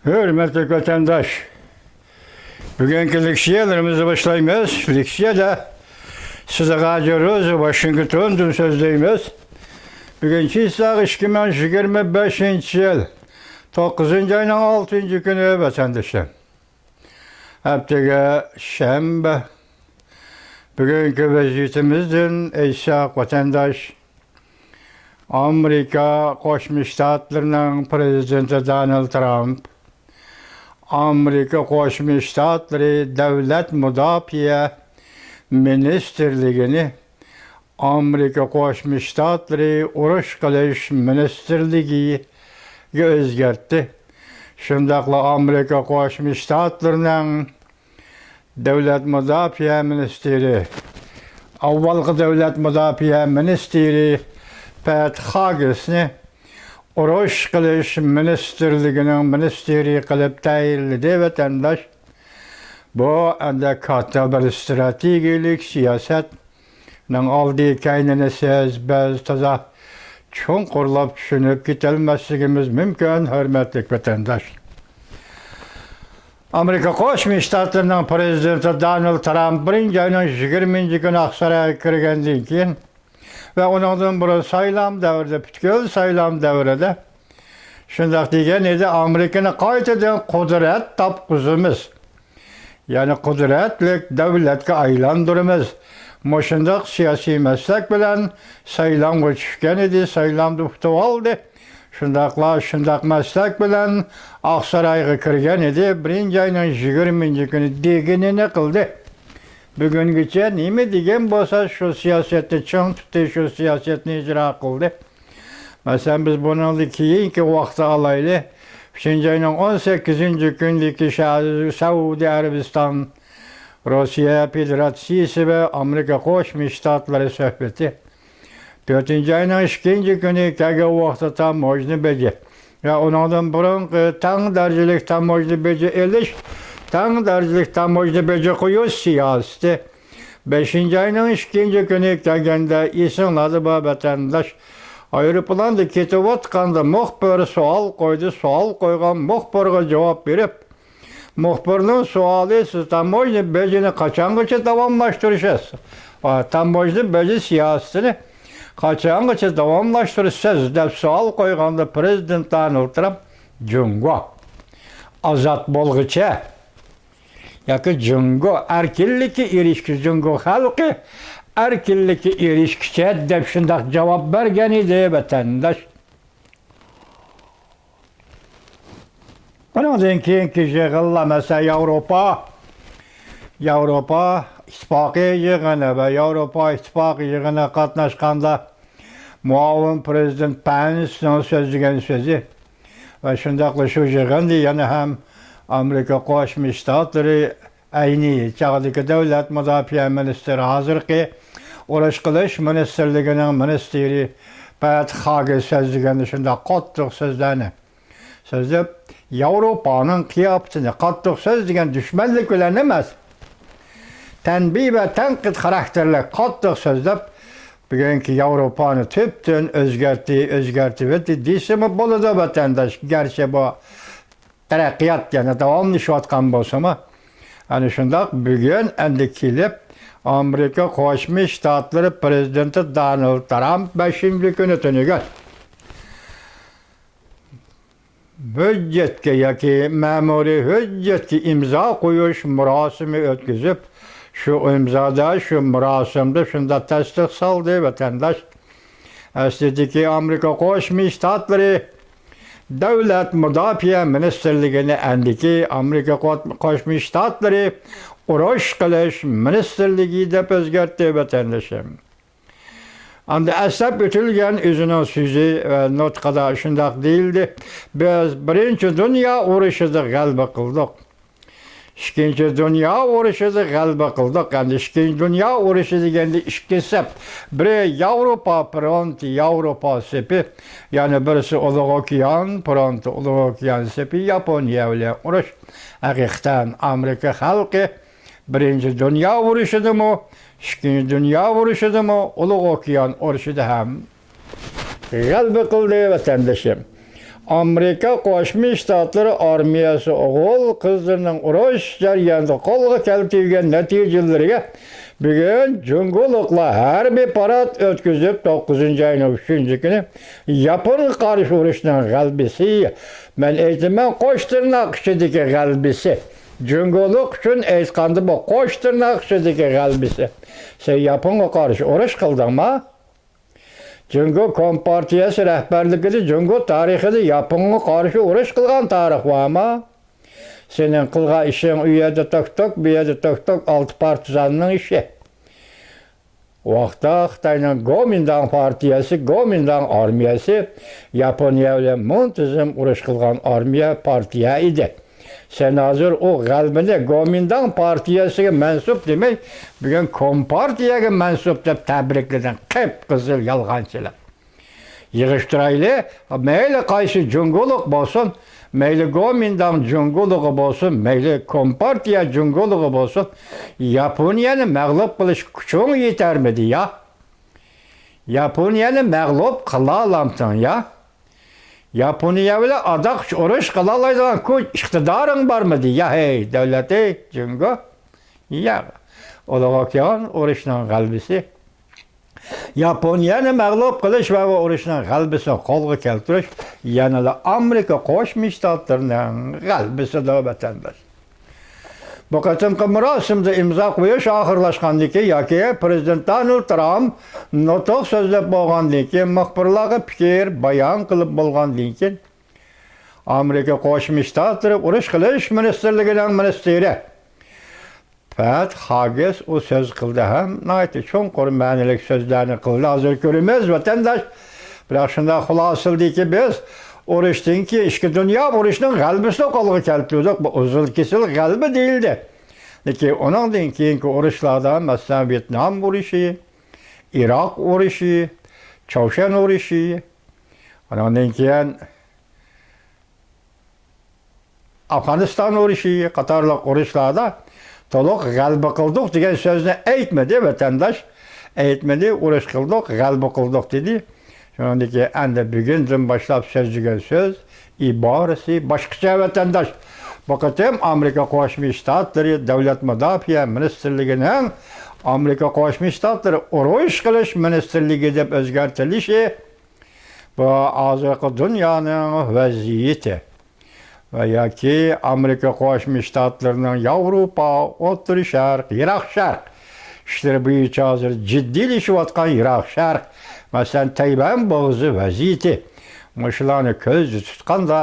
Hürmetli vatandaş, bugünkü leksiyalarımızı başlayımız. Leksiyada size gacırız, Washington'dan sözleyimiz. Bugünkü ise 2025 yıl 9. ayının 6. günü vatandaşım. Haftaya şembe. Bugünkü vaziyetimizden eysak vatandaş, Amerika Koşmuş Ştatlarının Prezidenti Donald Trump, Amerika Koşmuş Ştatları Devlet Müdafiə Ministerliğini Amerika Koşmuş Ştatları Uruş Qilish Ministerliği özgertti. Şundaqla Amerika Koşmuş Ştatlarının Devlet Müdafiə Ministeri, avvalqı Devlet Müdafiə Ministeri Pat Hages'ni Uruş Qilish Ministerliğinin ministeri qilib tayinladi vatandaş. Bu anda katta bir stratejilik siyasetning aldığı kaynını siz biz taza çonqurlab düşünüp ketilmesligimiz mümkün, hürmetli vatandaş. Amerika Qo'shma Shtatlarining prezidenti Donald Trump 1-ayning 20 kuni Aqsarayga kirgandan keyin ve ondan beri saylam davrida, butkul saylam davrida shundoq degan edi, Amerikani qaytadan qudrat topqizimiz. Yani qudratli davlatga aylantiramiz. Shundoq siyosiy maslak bilan saylamga tushgan edi, saylamni utib oldi. Shundoq maslak bilan Aqsarayga kirgan edi, 1-ayning 20 kuni deganini qildi. Bugungacha nima degan bo'lsa shu siyosatni chong tutdi, shu siyosatni ijro qildi. Masalan, biz bundan keyingi vaqtda alaylik. 5-ayning 18 kunligi Saudiya Arabiston, Rossiya Federatsiyasi ve Amerika Qo'shma Shtatlari suhbati. 4-ayning 2 kuni kelgan vaqtda tamojni beji ve ondan burungi tang darajalik tamojni beji elish, tang darajalik tamojni beji qo'yish siyosati. 5-ayning 2 kuni kelganda esinglarda bor vatandash, aeroplanda ketayotganda muxbir savol qo'ydi, savol qo'ygan muxbirga javob berib, muxbirning savoli, siz tamojni bejini qachongacha davomlashtirasiz? Tamojni beji siyosatini qachongacha davomlashtirasiz deb savol qo'yganda prezident Donald Trump jungo ozod bo'lg'icha yoki jungo erkinlikka erishgich, jungo xalqi erkinlikka erishgicha deb shundoq javob bergan edi vatandash. Bundan keyingi yig'inlar masalan Yevropa İttifaqı yig'ini ve Yevropa İttifaqı yig'ini qatnashganda muavin prezident Pence'ning so'zlagan so'zi ve shundoqla shu yig'inda yana ham Amerika Qo'shma Shtatlari ayni chog'dagi Davlat Müdafiə Ministeri, hozirgi Urush Qilish Ministerligining ministeri Pat Hages so'zlagan shundoq qattiq so'zlarni so'zlab, Yevropaning qiyofatini qattiq so'zlagan dushmanlik bilan emas, tanbih ve tanqid karakterli qattiq so'zlab, bugünkü Yevropani tüptün özgerti desimi bo'ladi vatandaş. Gerçi bu taraqqiyot yana davomlashayotgan bo'lsa-mu, ana shundoq bugun endi kelib Amerika Qo'shma Shtatlari prezidenti Donald Trump 5-kuni tunagan hujjatga yoki ma'muriy hujjatga imzo qo'yish murosimi o'tkazib, şu imzada, şu murasimda shunda tasdiq soldi vatandaş. Aslidagi Amerika Qo'shma Shtatlari Davlat Müdafiə Ministerliğini endiki Amerika Qo'shma Shtatlari Urush Qilish Ministerliği deb o'zgartdi vatandaşım. Endi aslab o'tilgan o'zining so'zi va nutqida shundoq deyildi. Biz Birinchi Dunyo urushida g'alaba qildik. Ikkinchi Dunyo urushida g'alaba qildik. Endi Ikkinchi Dunyo urushi deganda ikki sep. Biri Yevropa fronti, Yevropa sepi, yani birisi Ulug' okean fronti, Ulug' okean sepi, Yaponiya bilan urush. Haqiqatan Amerika xalqi Birinchi Dunyo urushidami, Ikkinchi Dunyo urushidami, Ulug' okean urushida ham g'alaba qildi vatandoshim. Amerika Qo'shma Shtatlari armiyasi o'g'il qizlarning urush jarayonida qo'lga keltirilgan natijalariga bugun jungoliklar harbiy parad o'tkazib 9-oyning 3 kuni Yaponga qarshi urushning g'alabasi, men aytaman qo'sh tirnoq ichidagi g'alabasi. Jungolik uchun aytganda bu qo'sh tirnoq ichidagi g'alabasi. Sen Yaponga qarshi urush qildingmi? Jungo Kompartiyasi rahbarligida Jungo tarixida Yaponga qarshi urush qilgan tarix bormi? Senin qilgan ishing u yerda tok-tok, bu yerda tok-tok 6 partizanning ishi. Vaqtda Xitoyning Kuomintang partiyasi, Kuomintang armiyasi Yaponiya bilan muntazam urush qilgan armiya partiya edi. Sen hozir o g'albini Kuomintang partiyasiga mansub demay, bugun Kompartiyaga mansub deb tabriklading. Qip-qizil yolg'onchilar. Yig'ishtirayli, mayli qaysi jungolik bo'lsin, mayli Kuomintang jungoligi bo'lsin, mayli Kompartiya jungoligi bo'lsin, Yaponiyani mag'lub qilish kuching yetarmidi ya? Yaponiyani mag'lub qila olamsan ya? Yaponiya bilan adaq urush qila oladigan kuch iqtidoring bormidi ya? Hey, davlat-ey, jungo. Ya, Oqo'yon urushning g'alabasi. Yaponiyani mag'lub qilish va urushning g'alabasini qo'lga keltirish yanada Amerika Qo'shma Shtatlarining g'alabasi deb vatandosh. Bu qatimqi marosimda imzo qo'yish oxirlashgandan keyin yoki prezident Donald Trump nutq so'zlab bo'lgandan keyin muxbirlarga fikr bayon qilib bo'lgandan keyin Amerika Qo'shma Shtatlari urush qilish ministerligining ministri Pat Haggis o söz qildi ham, naytı cho'nqur ma'nilik so'zlarni qildi. Hozir ko'ramiz vatandosh. Biroq shunda xulosildiki ki biz urushdan keyin ichki dunyo urushning g'alabasini qo'lga keltirdik. Bu uzun kesil g'alaba değildi. Lekin undan keyingi urushlarda masalan Vyetnam urushi, Iroq urushi, Choshan urushi, undan keyin Afg'oniston urushi qatorliq urushlarda to'liq g'alaba qildik degan so'zni aytmadi vatandosh. Aytmadi, urush qildik, g'alaba qildik dedi. Shundan keyin endi bugundan boshlab so'zlagan so'z iborasi boshqacha vatandosh. Bu qatim Amerika Qo'shma Shtatlari Davlat mudofaa ministrligining Amerika Qo'shma Shtatlari urush qilish ministrligi deb o'zgartirilishi bu hozirgi dunyoning vaziyati. Va yoki Amerika Qo'shma Shtatlarining Yevropa, O'rta Sharq, Iroq Sharq ishlari bo'yicha hozir jiddiylashayotgan Iroq Sharq, masalan Tayvan bo'g'zi vaziyati. Shularni ko'zda tutganda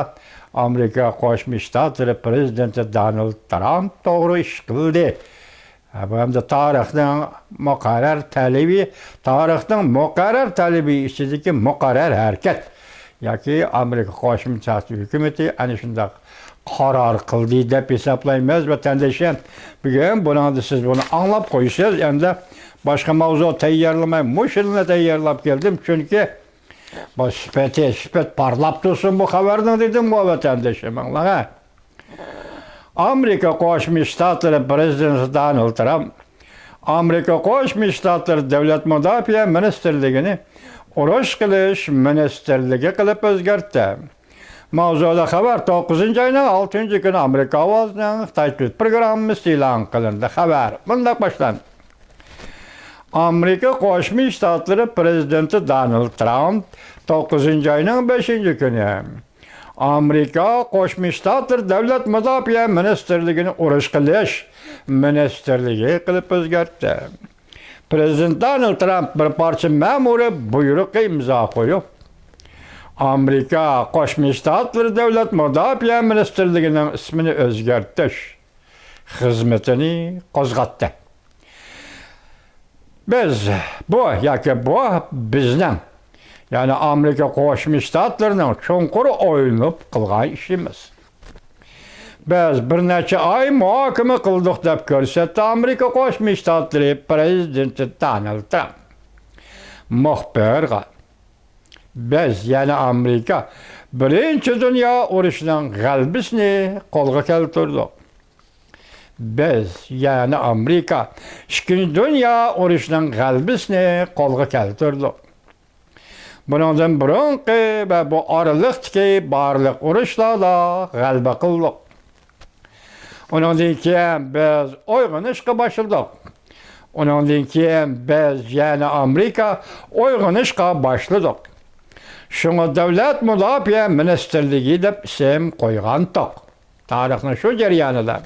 Amerika Qo'shma Shtatlari prezidenti Donald Trump to'g'ri ish qildi. Bu hamda tarixning muqarrar talebi ichidagi muqarrar harakat. Yoki Amerika Qo'shma Shtatlari hukumati ana shunday qaror qildi deb hisoblaymiz vatandoshlar. Bugun buni siz buni anglab qo'ysiz, endi boshqa mavzu tayyorlamay, mushulni tayyorlab keldim, chunki bu sifat parlab tursin bu xabarni dedim bu vatandoshlarga. Amerika Qo'shma Shtatlari prezidenti Donald Trump Amerika Qo'shma Shtatlari Davlat mudofaa ministrligini urush qilish ministrligi qilib o'zgartdi. Mavzuda xabar 9-oyning 6-kuni Amerika ovozining Xitoy programmasi e'lon qilindi. Xabar bunday boshlandi. Amerika Qo'shma Shtatlari prezidenti Donald Trump 9-oyning 5-kuni Amerika Qo'shma Shtatlari Davlat mudofaa ministrligini urush qilish ministrligi qilib o'zgartdi. Prezident Donald Trump bir parça ma'muriy buyruq imzo qo'yib, Amerika Qo'shma Shtatlari Davlat mudofaa ministrligining ismini o'zgartirish xizmatini qo'zg'atdi. Biz bu bizning, ya'ni Amerika Qo'shma Shtatlarining cho'nqur o'ylanib qilgan ishimiz. Biz bir necha oy muhokama qildik deb ko'rsatdi Amerika Qo'shma Shtatlari prezidenti Donald Trump. Muxbirga biz, ya'ni Amerika, birinchi dunyo urushining g'alabasini qo'lga keltirdik. Biz, ya'ni Amerika, ikkinchi dunyo urushining g'alabasini qo'lga keltirdik. Bundan burunqi ve bu aralıktaki barlık uruşlarla galba kıldık. Ondan keyin biz oyğunuşqa başladık. Ondan keyin biz yani Amerika oyğunuşqa başladık. Şuna Devlet Müdafiə Ministerliği dep isim koygandık. Tarixin şu jaryanida.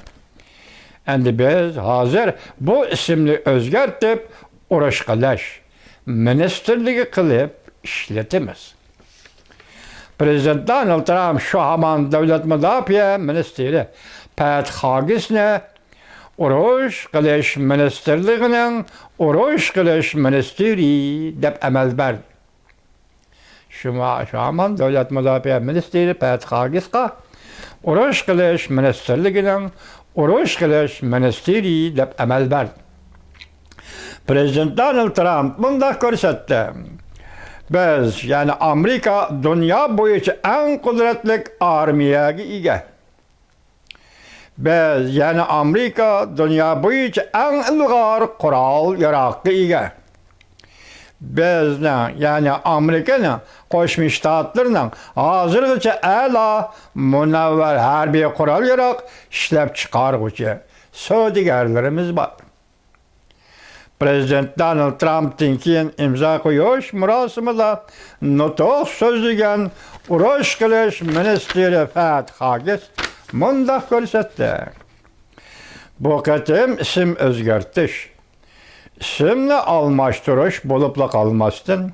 Endi biz hazır bu isimni özgertip Uruşqalaş Ministerliği kılıp işletimiz. Prezident Donald Trump şu haman Devlet Müdafiə Ministeri Pat Hagisne Uruşqalaş Ministerliğinin Uruşqalaş Ministeri dep emel verdi. Şu haman Devlet Müdafiə Ministeri Pat Hagisqa Uruşqalaş Ministerliğinin Uruşqalaş Ministeri dep emel verdi. Prezident Donald Trump bunda görsetti. Biz yani Amerika dünya boyunca en kudretli armiyaga ega. Biz yani Amerika dünya boyunca en ilg'or qurol yarog'ga ega. Bizni yani Amerika'nın Qo'shma Shtatlarning hozirgacha a'lo munavvar harbiy qurol yarog' ishlab chiqaruvchi savdogarlarimiz bor. Prezident Donald Trump'dan keyin imzo qo'yish marosimida nutq so'zlagan Uruşqalash ministri Pat Hagis mundaq ko'rsatdi. Bu qatim ism o'zgartish, ismni almashtirish bo'libla qolmasdan,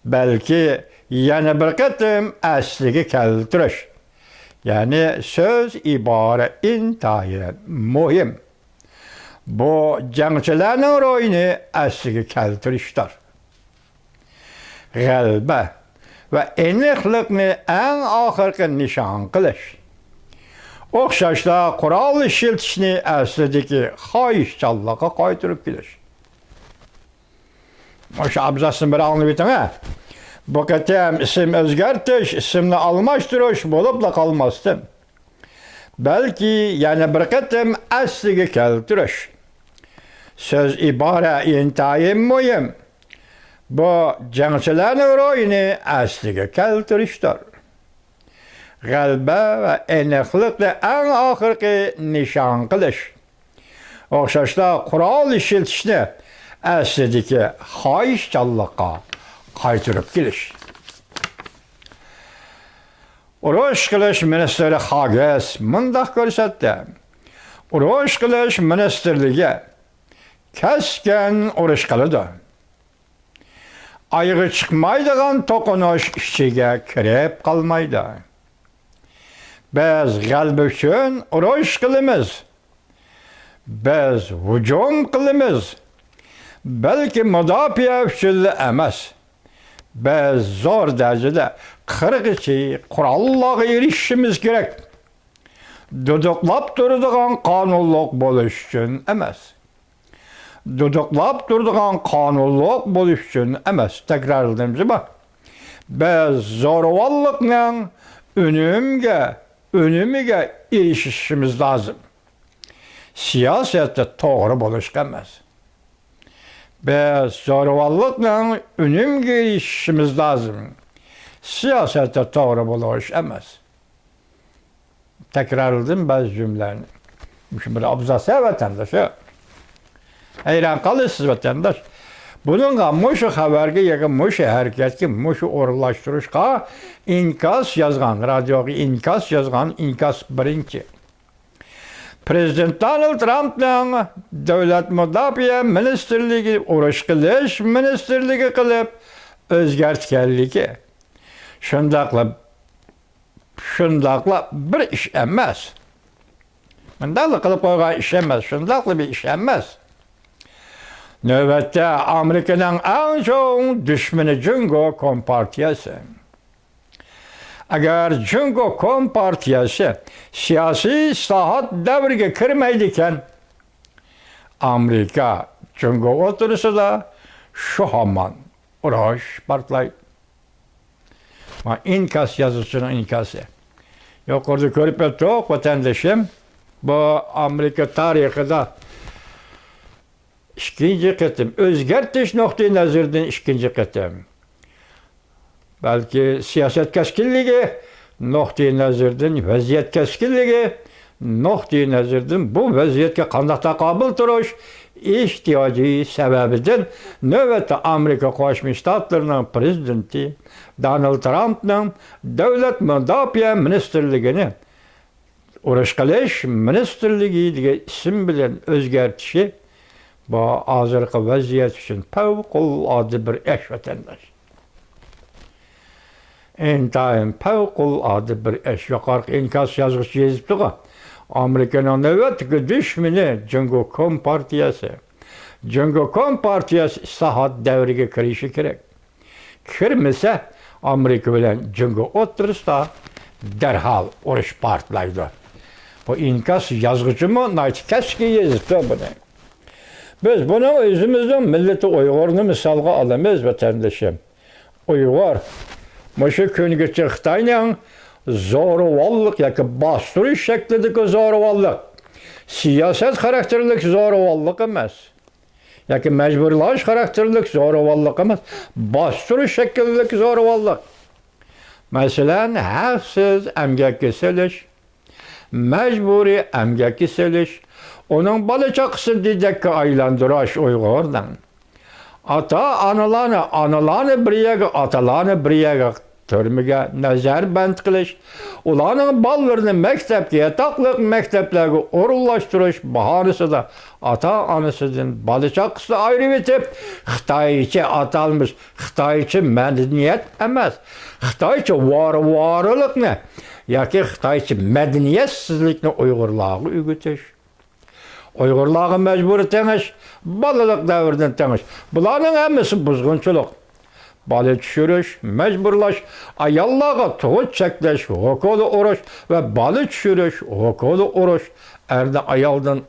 balki yana bir qatim asliga keltirish. Ya'ni so'z ibora intayin muhim. Bu jangchilarning ro'yini asliga keltirishdir. G'alaba va aniqlikni eng oxirgi nishon qilish. O'xshashla qurol ishlatishni aslidagi xohishchanlikqa qaytarib kelish. O'sha abzasini bir anglab o'ting. Bu qatim ism o'zgartish, ismni almashtirish bo'libla qolmasdan, balki yana bir qatim asliga keltirish. Söz ibora intayin muhim. Bu jangchilarning ro'yini asliga keltirishdir. G'alaba va aniqlikni eng oxirgi nishon qilish. O'xshashla qurol ishlatishni aslidagi xohishchanlikqa qaytarib kelish. Uruşqalash ministri Hagis mundaq ko'rsatdi. Uruşqalash ministerligi keskin urush qiladi. Ayığı chiqmaydigan to'qinish ichiga kirib qolmaydi. Biz g'alaba uchun urush qilamiz. Biz hujum qilamiz. Balki mudofaa uchun emas. Biz zo'r darajada qirg'ichi qurollarga erishishimiz kerak. Duduqlab turadigan qonunliq bo'lish uchun emas. Duduqlab turadigan qonunliq bo'lish uchun emas. Takrorlaymiz. Biz zo'ravonlikning önümiga erishishimiz lozim. Siyosatda to'g'ri bo'lish emas. Biz zo'ravonlikning önümiga erishishimiz lozim. Siyosatda to'g'ri bo'lish emas. Takrorladim bazı cümlelerini. Bir abzası vatandaşı. Hayran kalırsınız vatandaş. Bununla muşu haberge yakın muşu hareketki muşu orlaştırışka inkas yazgan, radyoga inkas yazgan, inkas birinci. Prezident Donald Trump'ның Devlet Müdafiə Ministerliği, Uruşqalash Ministerliği qilib o'zgartganligi shundaqla bir ish emas. Mundaqla qilib qo'ygan ish emas, shundaqla bir ish emas. Növbətdə Amerikanın ən çox düşməni Jungo Kompartiyası. Əgər Jungo Kompartiyası siyasi islahat dəvrə kirməydikkən, Amerika Jungo otursa da şu haman uğraş partlaydı. İnkas yazısının inkası. Yukarıda görüp ettik vatandaşım. Bu Amerika tarihinde ikinci qitim, o'zgartish nuqtai nazaridan ikinci qitim. balki siyoset keskinligi nuqtai nazardan, vaziyat keskinligi nuqtai nazardan bu vaziyatga qanday taqobil turish ehtiyoji sababidan navbatda Amerika Qo'shma Shtatlarining prezidenti Donald Trampning davlat mudofaa ministrligini urush qilish ministrligi degan ism bilan o'zgartishi bu hozirgi vaziyat uchun favqulodda bir ish vatandosh. Intayin favqulodda bir ish. Yuqorqi inkas yozuvchi yozibdi-ku. Amerikaning navbatdagi dushmani Jungo Kompartiyasi. Jungo Kompartiyasi islohot davriga kirishi kerak. Kirmasa Amerika bilan Jungo o'tirisida darhol urush portlaydi. Bu inkas yozuvchimi Naytkaski yozibdi buni. Biz buni o'zimizning millati Uyg'urni misolga olamiz vatandoshim. Uyg'ur mushu kungacha Xitoyning zo'ravonlik yoki bostirish shaklidagi zo'ravonlik, siyosat xarakterli zo'ravonlik emas, yoki majburlash xarakterli zo'ravonlik emas, bostirish shaklidagi zo'ravonlik. Masalan, haqsiz emgakka selish, majburiy emgakka selish, onun bola chaqasini didakka aylantirish Uyg'urdan. Analarni bir yerga, otalarni bir yerga turmaga nazarband qilish, ularning bolalarini maktabga, yatoqliq maktablarga o'rinlashtirish bahonasida ota-onasidan bola chaqasini ayirib etib, Xitoycha atalmish, Xitoycha madaniyat emas, Xitoycha voriliqni yoki Xitoycha madaniyatsizlikni Uyg'urlarga o'rgatish. Uyg'urlarga majbur tengish, balalik davridan tengish. Bularning hammasi buzg'unchilik. Bola tushirish, majburlash, ayollarga tug'ut cheklash, huquqini urish va bola tushirish, huquqini urish,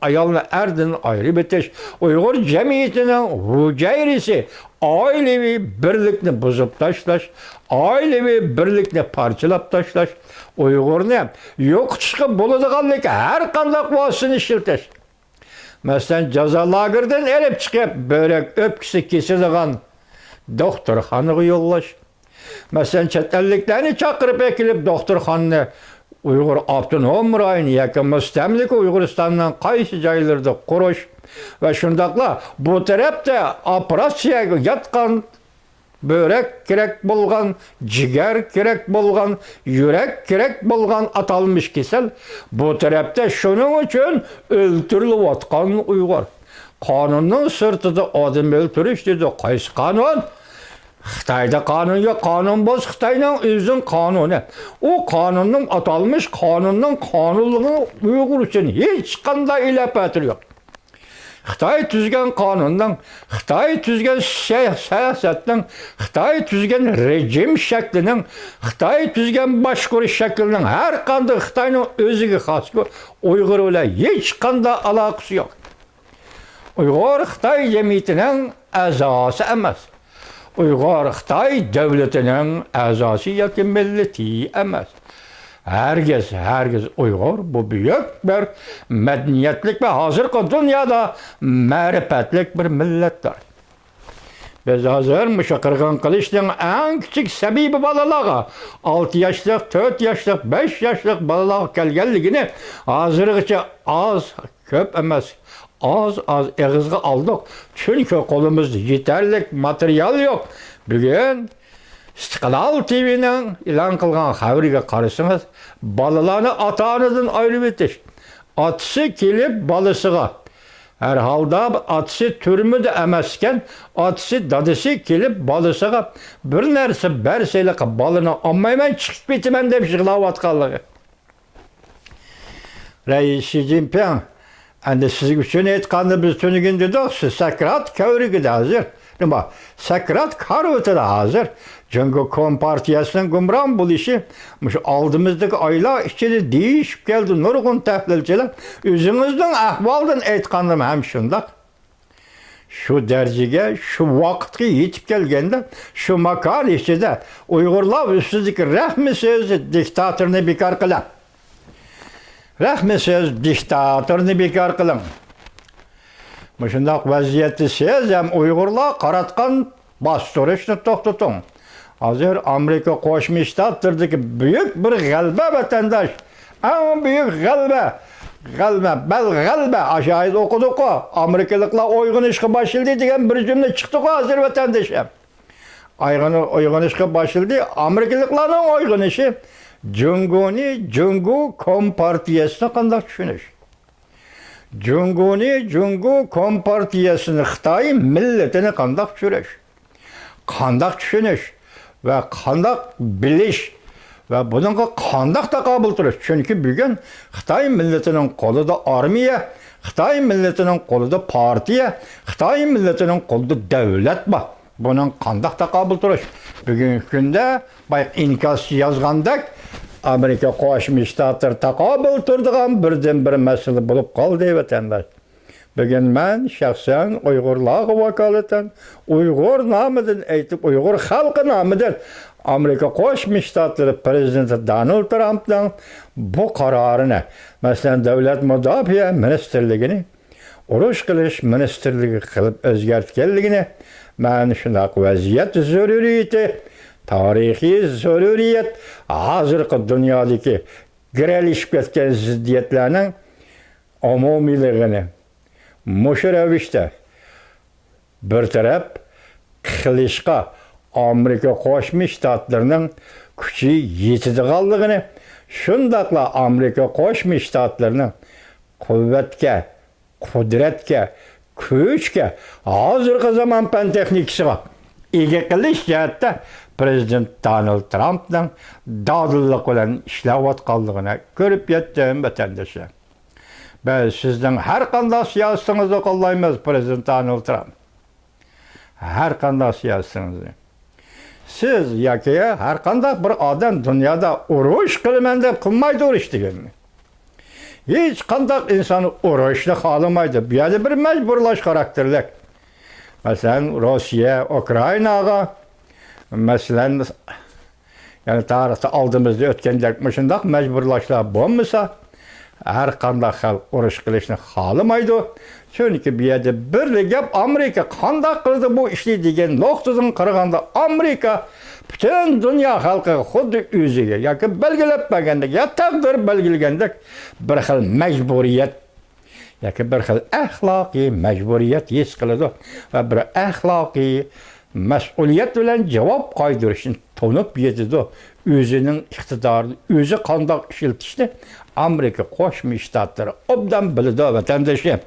ayolni erdan ayirib etish, Uyg'ur jamiyatining hujayrisi oilaviy birlikni buzib tashlash, oilaviy birlikni parchalab tashlash, Uyg'urni yo'qotishga bo'ladiganlik har qanday vositani ishlatish. Masalan, jazo lagerdan elib chiqib, börek o'pkisi kesilgan doktorxonaga yo'llash. Masalan, chet elliklarni chaqirib kelib doktorxonani Uyg'ur avtonom rayoni yoki mustamlik Uyg'uristonning qaysi joylarida qurish va shundaqla bu tarafda operatsiyaga yotgan börek kerak bo'lgan, jigar kerak bo'lgan, yurak kerak bo'lgan atalmış kesel bu tarafda shuning uchun o'ltirilayotgan Uyg'ur. Qonunning sirtida odam o'ltirish dedi. Qaysi qonun? Xitoyda qonun yo'q, qonun bo'lsa Xitoyning o'zining qonuni. U qonunning atalmış qonunning qonunligi Uyg'ur uchun hech qanday ilofati yo'q. Xitoy tuzgan qonundan, Xitoy tuzgan siyosatdan, Xitoy tuzgan rejim shaklining, Xitoy tuzgan boshqarish shaklining har qanday Xitoyning o'ziga xos Uyg'ur bilan hech qanday aloqasi yo'q. Uyg'ur Xitoy jamiyatining a'zosi emas. Uyg'ur Xitoy davlatining a'zosi yoki millati emas. Herkes Uyg'ur bu büyük bir medeniyetlik ve hazırki dünyada marifetlik bir millettir. Biz hazır müşü Qirg'in qilishning en küçük sebebi balalarga 6 yaşlık, 4 yaşlık, 5 yaşlık balalarga kelganligini hazırgacha az, köp emas, az ağızga aldık. Çünkü qo'limizda yeterlik material yok. Bugün İstiqlal TV'nin ilan qilgan xabariga qarasangiz, balalarni ota-onadan ayirib etish. Otasi kelib balasiga, har holda otasi turmida emaskan, otasi dadasi kelib balasiga bir narsa bersaylik balani olmayman chiqib ketaman deb yig'layotganligi. Rais Xi Jinping endi sizga uchun aytganni biz tunugun dedik, siz sakrat kavrigida hozir. Nima? Sakrat karvotida hozir. Jungo Kompartiyasining gumron bo'lishi shu oldimizdagi oylar ichida deyishib keldi nurg'un tahlilchilar. O'zingizning ahvoldan aytganim ham shundoq. Shu darajaga, shu vaqtga yetib kelganda, shu makon ichida Uyg'urlar ustidagi rahmi so'zi diktatorni bekor qiling. Rahmi so'z diktatorni bekor qiling. Shundoq vaziyatda siz ham Uyg'urlar qaratgan bostirishni to'xtating. Hazır Amerika Qo'shma Shtatlaridagi büyük bir g'alaba vatandaş. En büyük g'alaba. G'alaba. Aşağıda okudık o. Amerikalıklar uyg'onishga başladı degan bir cümle çıktı o hazır vatandaşım. Uyg'onishga başladı. Amerikalıklarning uyg'onishi Jungu Kompartiyasini qanday tushunish? Jungu Kompartiyasini Xitoy millatini qanday tushunish ve qanday bilish ve bununla qanday taqobil turish. Çünkü bugün Xitoy millatining qo'lida armiya, Xitoy millatining qo'lida partiya, Xitoy millatining qo'lida davlat bor. Bunun qanday taqobil turish. Bugungi kunda bay inkos yozgandek Amerika Qo'shma Shtatlar taqobil turadigan birdan-bir masala bo'lib qoldi vatandaş. Bugün men şahsen Uyg'urlarga vakolatan Uyg'ur nomidan aytib, Uyg'ur xalqi nomidan Amerika Qo'shma Shtatlari prezidenti Donald Trumpning bu qarorini, masalan, davlat mudofaa ministerligini urush qilish ministerligi qilib o'zgartganligini, men shunday vaziyat zaruriyati, tarixiy zaruriyat, hozirgi dunyodagi giralishib ketgan ziddiyatlarning umumiyligini mushu ravishda bir taraf qilishga Amerika Qo'shma Shtatlarining kuchi yetadiganligini, shundaqla Amerika Qo'shma Shtatlarining quvvatga, qudratga, kuchga, hozirgi zamon fan texnikasiga ega qilish jihatda prezident Donald Trumpning dodillik bilan ishlayotganligini ko'rib yetdim vatandoshlar. Biz sizning har qanday siyosatingizni qo'llaymiz, prezident Donald Trump. Har qanday siyosatingizni. Siz yoki har qanday bir odam dunyoda urush qilaman deb qilmaydi urush deganni. Hech qanday inson urushni xohlamaydi. Bu yerda bir majburlash xarakterlik. Masalan, Rossiya, Ukrainaga, masalan, yani tarixda oldimizda o'tgandek shunday majburlashlar bo'lmasa, har qanday xalq urush qilishni xohlamaydi. Chunki bu yerda bir gap Amerika qanday qildi bu ishni degan nuqtadan qaraganda Amerika butun dunyo xalqiga xuddi o'ziga yoki belgilab bergandek, ya taqdir belgilagandek bir xil majburiyat yoki bir xil axloqiy majburiyat his qiladi va bir axloqiy mas'uliyat bilan javob qaydirishni tonib yetadi. O'zining iqtidorini, o'zi qanday ishlatishni Amerika Qo'shma Shtatlari obdan biladi vatandoshim.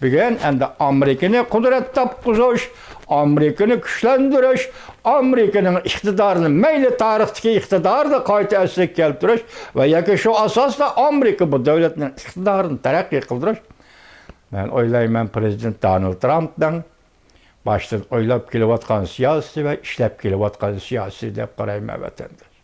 Bugün endi Amerikani qudrat topqizish, Amerikani kuchlantirish, Amerikaning iqtidorini, mayli tarixdagi iqtidorini qayta asliga keltirish va yoki shu asosda Amerika bu davlatning iqtidorini taraqqiy qildirish. Men o'ylayman prezident Donald Trumpdan baştan o'ylab kelayotgan siyosiy va ishlab kelayotgan siyosiy deb qarayman vatandosh.